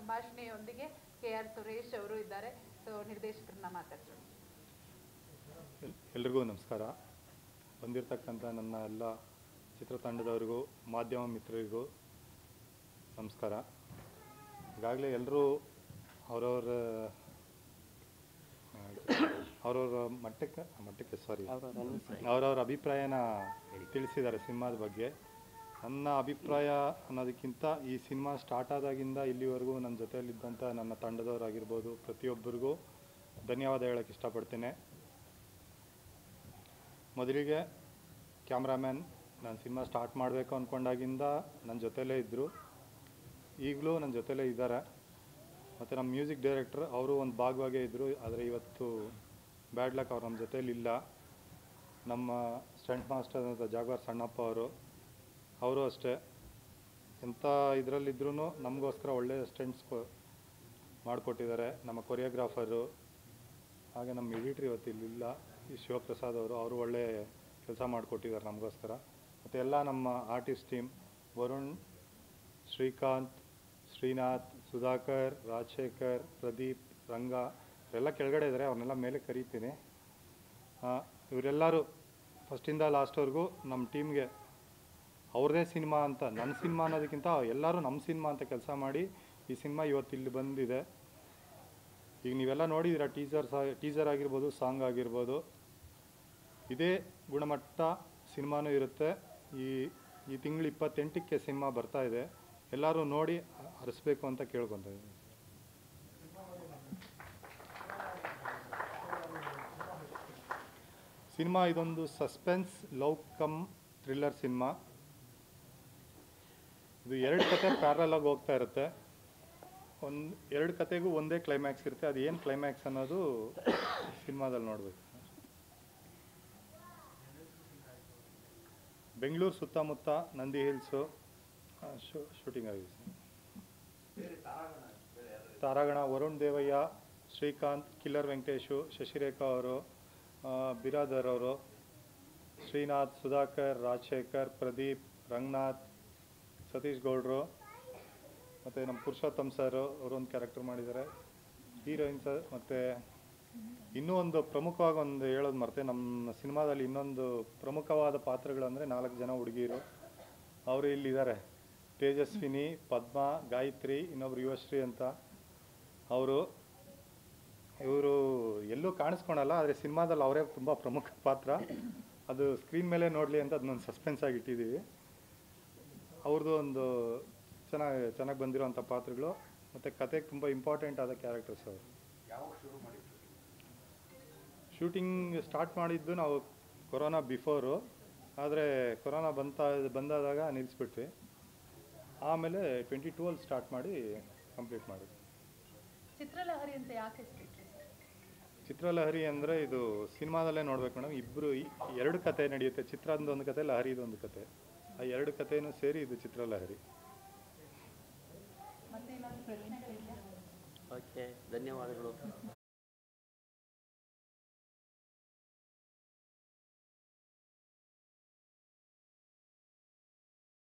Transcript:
ಸಂಭಾಷಣೆಯೊಂದಿಗೆ KR Suresh ಅವರು ಇದ್ದಾರೆ. So ನಿರ್ದೇಶಕರನ್ನ ಮಾತಾಡ್ಸೋಣ. ಎಲ್ರಿಗೂ ನಮಸ್ಕಾರ. ಬಂದಿರತಕ್ಕಂಥ ನನ್ನ ಎಲ್ಲ ಚಿತ್ರತಂಡದವರಿಗೂ ಮಾಧ್ಯಮ ಮಿತ್ರರಿಗೂ ನಮಸ್ಕಾರ. ಈಗಾಗಲೇ ಎಲ್ಲರೂ ಅವ್ರವ್ರ ಅವರವ್ರ ಅಭಿಪ್ರಾಯನ ತಿಳಿಸಿದ್ದಾರೆ ಸಿನಿಮಾದ ಬಗ್ಗೆ. ನನ್ನ ಅಭಿಪ್ರಾಯ ಅನ್ನೋದಕ್ಕಿಂತ ಈ ಸಿನಿಮಾ ಸ್ಟಾರ್ಟ್ ಆದಾಗಿಂದ ಇಲ್ಲಿವರೆಗೂ ನನ್ನ ಜೊತೆಯಲ್ಲಿದ್ದಂಥ ನನ್ನ ತಂಡದವರಾಗಿರ್ಬೋದು ಪ್ರತಿಯೊಬ್ಬರಿಗೂ ಧನ್ಯವಾದ ಹೇಳೋಕ್ಕೆ ಇಷ್ಟಪಡ್ತೇನೆ. ಮೊದಲಿಗೆ ಕ್ಯಾಮ್ರಾಮ್ಯಾನ್, ನಾನು ಸಿನಿಮಾ ಸ್ಟಾರ್ಟ್ ಮಾಡಬೇಕು ಅಂದ್ಕೊಂಡಾಗಿಂದ ನನ್ನ ಜೊತೆಲೇ ಇದ್ದರು, ಈಗಲೂ ನನ್ನ ಜೊತೆಲೇ ಇದ್ದಾರೆ. ಮತ್ತು ನಮ್ಮ ಮ್ಯೂಸಿಕ್ ಡೈರೆಕ್ಟ್ರ್ ಅವರು ಒಂದು ಭಾಗವಾಗೇ ಇದ್ದರು, ಆದರೆ ಇವತ್ತು ಬ್ಯಾಡ್ ಲಕ್ ಅವ್ರು ನಮ್ಮ ಜೊತೇಲಿ ಇಲ್ಲ. ನಮ್ಮ ಸ್ಟಂಟ್ ಮಾಸ್ಟರ್ ಅಂತ ಜಾಗವಾರ್ ಸಣ್ಣಪ್ಪ ಅವರು ಅಷ್ಟೇ, ಎಂಥ ಇದರಲ್ಲಿದ್ರೂ ನಮಗೋಸ್ಕರ ಒಳ್ಳೆಯ ಸ್ಟಂಟ್ಸ್ ಮಾಡಿಕೊಟ್ಟಿದ್ದಾರೆ. ನಮ್ಮ ಕೊರಿಯೋಗ್ರಾಫರು ಹಾಗೆ ನಮ್ಮ ಎಡಿಟ್ರ್ ಇವತ್ತು ಇಲ್ಲಿಲ್ಲ, ಈ ಶಿವಪ್ರಸಾದ್ ಅವರು ಒಳ್ಳೆ ಕೆಲಸ ಮಾಡಿಕೊಟ್ಟಿದ್ದಾರೆ ನಮಗೋಸ್ಕರ. ಮತ್ತು ಎಲ್ಲ ನಮ್ಮ ಆರ್ಟಿಸ್ಟ್ ಟೀಮ್ ವರುಣ್, ಶ್ರೀಕಾಂತ್, ಶ್ರೀನಾಥ್, ಸುಧಾಕರ್, ರಾಜಶೇಖರ್, ಪ್ರದೀಪ್, ರಂಗ ಇವರೆಲ್ಲ ಕೆಳಗಡೆ ಇದ್ದಾರೆ, ಅವ್ರನ್ನೆಲ್ಲ ಮೇಲೆ ಕರೀತೀನಿ. ಇವರೆಲ್ಲರೂ ಫಸ್ಟಿಂದ ಲಾಸ್ಟ್ವರೆಗೂ ನಮ್ಮ ಟೀಮ್ಗೆ ಅವ್ರದ್ದೇ ಸಿನಿಮಾ ಅಂತ, ನನ್ನ ಸಿನಿಮಾ ಅನ್ನೋದಕ್ಕಿಂತ ಎಲ್ಲರೂ ನಮ್ಮ ಸಿನಿಮಾ ಅಂತ ಕೆಲಸ ಮಾಡಿ ಈ ಸಿನಿಮಾ ಇವತ್ತು ಇಲ್ಲಿ ಬಂದಿದೆ. ಈಗ ನೀವೆಲ್ಲ ನೋಡಿದ್ದೀರ, ಟೀಸರ್ ಆಗಿರ್ಬೋದು, ಸಾಂಗ್ ಆಗಿರ್ಬೋದು, ಇದೇ ಗುಣಮಟ್ಟ ಸಿನಿಮಾನೂ ಇರುತ್ತೆ. ಈ ತಿಂಗಳು 28ಕ್ಕೆ ಸಿನಿಮಾ ಬರ್ತಾ ಇದೆ, ಎಲ್ಲರೂ ನೋಡಿ ಹರಿಸ್ಬೇಕು ಅಂತ ಕೇಳ್ಕೊತ ಇದ್ದೀನಿ. ಸಿನಿಮಾ ಇದೊಂದು suspense love come thriller cinema. ಇದು 2 ಕತೆ ಪ್ಯಾರಲ್ ಆಗಿ ಹೋಗ್ತಾ ಇರುತ್ತೆ. 2 ಕತೆಗೂ ಒಂದೇ ಕ್ಲೈಮ್ಯಾಕ್ಸ್ ಇರುತ್ತೆ. ಅದು ಏನು ಕ್ಲೈಮ್ಯಾಕ್ಸ್ ಅನ್ನೋದು ಸಿನಿಮಾದಲ್ಲಿ ನೋಡಬೇಕು. ಬೆಂಗಳೂರು ಸುತ್ತಮುತ್ತ ನಂದಿ ಹಿಲ್ಸು ಶೂಟಿಂಗ್ ಆಗಿದೆ. ತಾರಾಗಣ, ವರುಣ್ ದೇವಯ್ಯ, ಶ್ರೀಕಾಂತ್, ಕಿಲ್ಲರ್ ವೆಂಕಟೇಶು, ಶಶಿರೇಖಾ ಅವರು, ಬಿರಾದರ್ ಅವರು, ಶ್ರೀನಾಥ್, ಸುಧಾಕರ್, ರಾಜಶೇಖರ್, ಪ್ರದೀಪ್, ರಂಗನಾಥ್, ಸತೀಶ್ ಗೌಡ್ರು, ಮತ್ತು ನಮ್ಮ ಪುರುಷೋತ್ತಮ್ ಸರ್ ಅವರೊಂದು ಕ್ಯಾರೆಕ್ಟರ್ ಮಾಡಿದ್ದಾರೆ, ಹೀರೋಯಿನ್ ಸರ್. ಮತ್ತು ಇನ್ನೂ ಒಂದು ಪ್ರಮುಖವಾಗಿ ಹೇಳೋದು ಮರ್ತೆ, ನಮ್ಮ ಸಿನಿಮಾದಲ್ಲಿ ಇನ್ನೊಂದು ಪ್ರಮುಖವಾದ ಪಾತ್ರಗಳಂದರೆ 4 ಜನ ಹುಡುಗಿರು. ಅವರು ಇಲ್ಲಿದ್ದಾರೆ, ತೇಜಸ್ವಿನಿ, ಪದ್ಮ, ಗಾಯತ್ರಿ, ಇನ್ನೊಬ್ರು ಯುವಶ್ರೀ ಅಂತ. ಇವರು ಎಲ್ಲೂ ಕಾಣಿಸ್ಕೊಳಲ್ಲ, ಆದರೆ ಸಿನಿಮಾದಲ್ಲಿ ಅವರೇ ತುಂಬ ಪ್ರಮುಖ ಪಾತ್ರ. ಅದು ಸ್ಕ್ರೀನ್ ಮೇಲೆ ನೋಡಲಿ ಅಂತ ಅದನ್ನೊಂದು ಸಸ್ಪೆನ್ಸ್ ಆಗಿ ಇಟ್ಟಿದ್ದೀವಿ. ಅವ್ರದ್ದು ಒಂದು ಚೆನ್ನಾಗಿ ಬಂದಿರೋಂಥ ಪಾತ್ರಗಳು, ಮತ್ತು ಕತೆಗೆ ತುಂಬ ಇಂಪಾರ್ಟೆಂಟ್ ಆದ ಕ್ಯಾರೆಕ್ಟರ್ಸ್ ಅವರು. ಶೂಟಿಂಗ್ ಸ್ಟಾರ್ಟ್ ಮಾಡಿದ್ದು ನಾವು ಕೊರೋನಾ ಬಿಫೋರು, ಆದರೆ ಕೊರೋನಾ ಬಂದಾದಾಗ ನಿಲ್ಲಿಸ್ಬಿಟ್ವಿ. ಆಮೇಲೆ 2022 ಸ್ಟಾರ್ಟ್ ಮಾಡಿ ಕಂಪ್ಲೀಟ್ ಮಾಡಿದ್ವಿ. ಚಿತ್ರಲಹರಿ ಅಂತ ಯಾಕೆ ಹೆಸರಿಟ್ರಿ? ಚಿತ್ರಲಹರಿ ಅಂದರೆ ಇದು ಸಿನಿಮಾದಲ್ಲೇ ನೋಡ್ಬೇಕು ಮೇಡಮ್. 2 ಕತೆ ನಡೆಯುತ್ತೆ, ಚಿತ್ರದ ಕತೆ, ಲಹರಿದೊಂದು ಕತೆ. ಆ 2 ಕತೆನೂ ಸೇರಿ ಇದು ಚಿತ್ರಲಹರಿ. ಓಕೆ, ಧನ್ಯವಾದಗಳು.